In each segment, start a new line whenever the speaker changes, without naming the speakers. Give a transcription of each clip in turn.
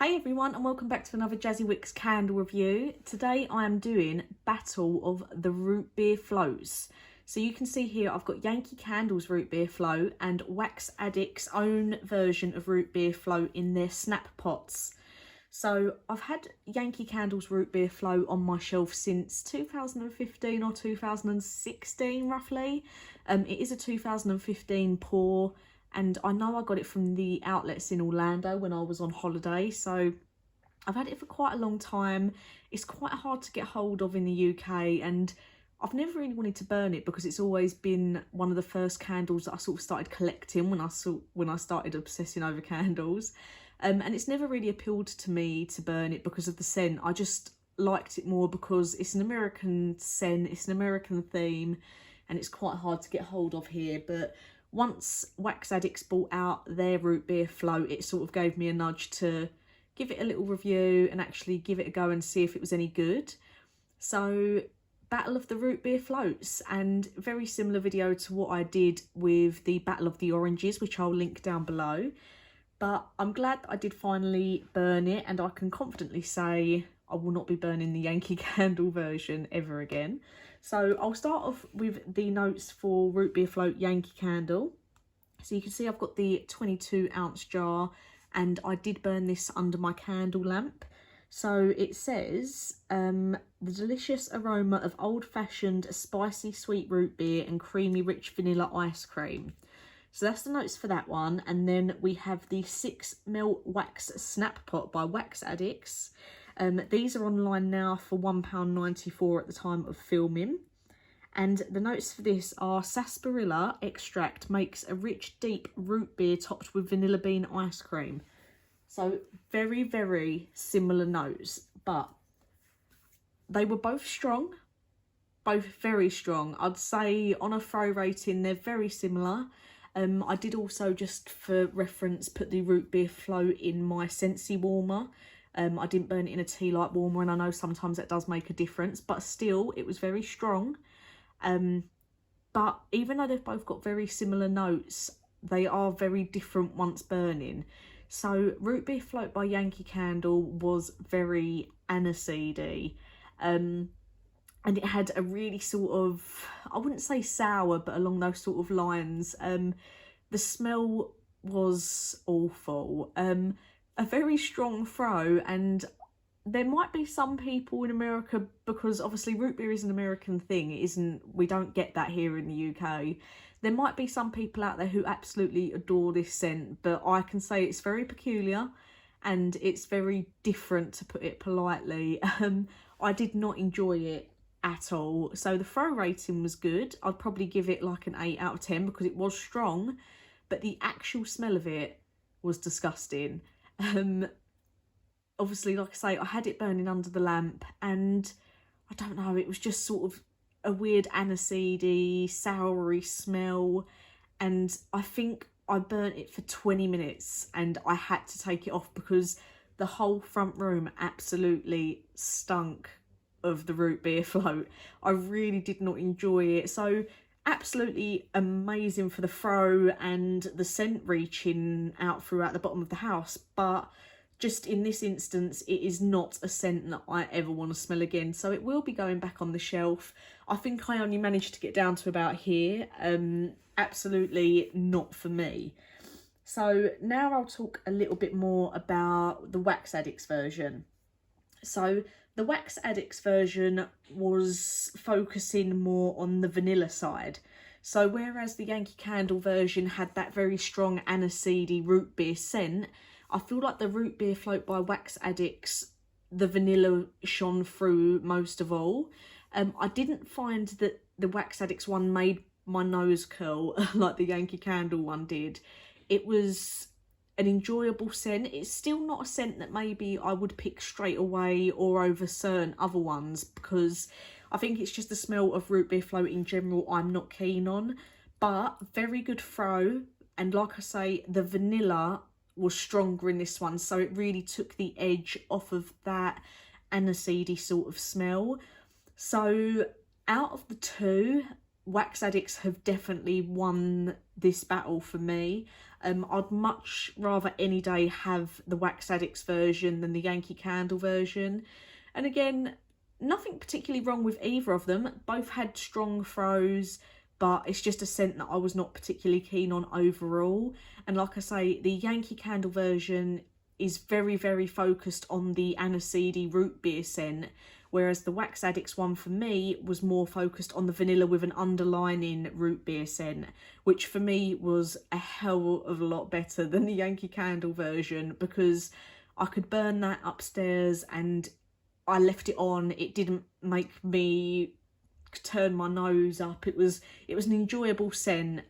Hey everyone, and welcome back to another Jazzy Wicks candle review. Today I am doing Battle of the Root Beer Floats. So you can see here I've got Yankee Candle's Root Beer Float and Wax Addict's own version of Root Beer Float in their snap pots. So I've had Yankee Candle's Root Beer Float on my shelf since 2015 or 2016 roughly. It is a 2015 pour. And I know I got it from the outlets in Orlando when I was on holiday. So I've had it for quite a long time. It's quite hard to get hold of in the UK. And I've never really wanted to burn it because it's always been one of the first candles that I sort of started collecting when I started obsessing over candles. And it's never really appealed to me to burn it because of the scent. I just liked it more because it's an American scent, it's an American theme, and it's quite hard to get hold of here. But once Wax Addicts brought out their root beer float, it sort of gave me a nudge to give it a little review and actually give it a go and see if it was any good. So Battle of the Root Beer Floats, and very similar video to what I did with the Battle of the Oranges, which I'll link down below. But I'm glad that I did finally burn it, and I can confidently say I will not be burning the Yankee Candle version ever again. So I'll start off with the notes for Root Beer Float Yankee Candle. So you can see I've got the 22-ounce jar, and I did burn this under my candle lamp. So it says, the delicious aroma of old-fashioned spicy sweet root beer and creamy rich vanilla ice cream. So that's the notes for that one. And then we have the 6ml wax snap pot by Wax Addicts. These are online now for £1.94 at the time of filming. And the notes for this are sarsaparilla extract makes a rich, deep root beer topped with vanilla bean ice cream. So very, very similar notes, but they were both strong, both very strong. I'd say on a throw rating, they're very similar. I did also, just for reference, put the root beer float in my Scentsy warmer. I didn't burn it in a tea light warmer, and I know sometimes that does make a difference, but still it was very strong. But even though they've both got very similar notes, they are very different once burning. So Root Beer Float by Yankee Candle was very aniseedy, and it had a really sort of, I wouldn't say sour, but along those sort of lines. The smell was awful. A very strong throw, and there might be some people in America, because obviously root beer is an American thing, we don't get that here in the UK. There might be some people out there who absolutely adore this scent, but I can say it's very peculiar and it's very different, to put it politely. I did not enjoy it at all. So the throw rating was good. I'd probably give it like an 8 out of 10 because it was strong, but the actual smell of it was disgusting. Obviously, like I say, I had it burning under the lamp, and I don't know, it was just sort of a weird aniseedy, soury smell, and I think I burnt it for 20 minutes and I had to take it off because the whole front room absolutely stunk of the root beer float. I really did not enjoy it. So absolutely amazing for the throw and the scent reaching out throughout the bottom of the house, but just in this instance, it is not a scent that I ever want to smell again. So it will be going back on the shelf. I think I only managed to get down to about here. Absolutely not for me. So now I'll talk a little bit more about the Wax Addicts version. So the Wax Addicts version was focusing more on the vanilla side. So whereas the Yankee Candle version had that very strong aniseedy root beer scent, I feel like the Root Beer Float by Wax Addicts, the vanilla shone through most of all. I didn't find that the Wax Addicts one made my nose curl like the Yankee Candle one did. It was an enjoyable scent. It's still not a scent that maybe I would pick straight away or over certain other ones, because I think it's just the smell of Root Beer Float in general I'm not keen on. But very good throw, and like I say, the vanilla was stronger in this one, so it really took the edge off of that aniseedy sort of smell. So out of the two, Wax Addicts have definitely won this battle for me. I'd much rather any day have the Wax Addicts version than the Yankee Candle version. And again, nothing particularly wrong with either of them. Both had strong throws, but it's just a scent that I was not particularly keen on overall. And like I say, the Yankee Candle version is very, very focused on the aniseedy root beer scent, whereas the Wax Addicts one for me was more focused on the vanilla with an underlining root beer scent, which for me was a hell of a lot better than the Yankee Candle version, because I could burn that upstairs and I left it on. It didn't make me turn my nose up. It was an enjoyable scent.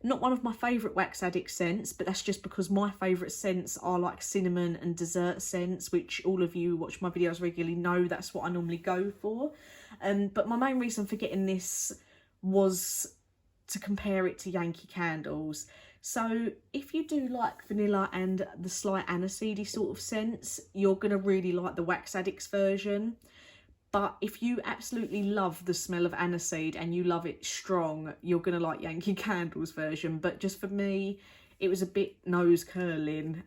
Not one of my favourite Wax Addict scents, but that's just because my favourite scents are like cinnamon and dessert scents, which all of you who watch my videos regularly know that's what I normally go for. But my main reason for getting this was to compare it to Yankee Candles. So if you do like vanilla and the slight aniseedy sort of scents, you're going to really like the Wax Addicts version. But if you absolutely love the smell of aniseed and you love it strong, you're going to like Yankee Candle's version. But just for me, it was a bit nose curling,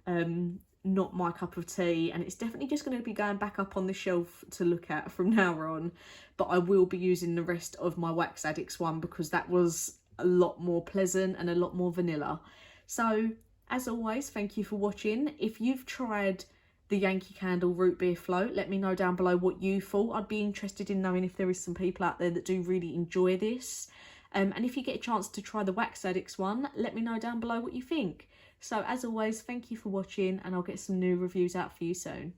not my cup of tea. And it's definitely just going to be going back up on the shelf to look at from now on. But I will be using the rest of my Wax Addicts one because that was a lot more pleasant and a lot more vanilla. So as always, thank you for watching. If you've tried the Yankee Candle root beer float, let me know down below what you thought. I'd be interested in knowing if there is some people out there that do really enjoy this. And if you get a chance to try the Wax Addicts one, let me know down below what you think. So as always, thank you for watching, and I'll get some new reviews out for you soon.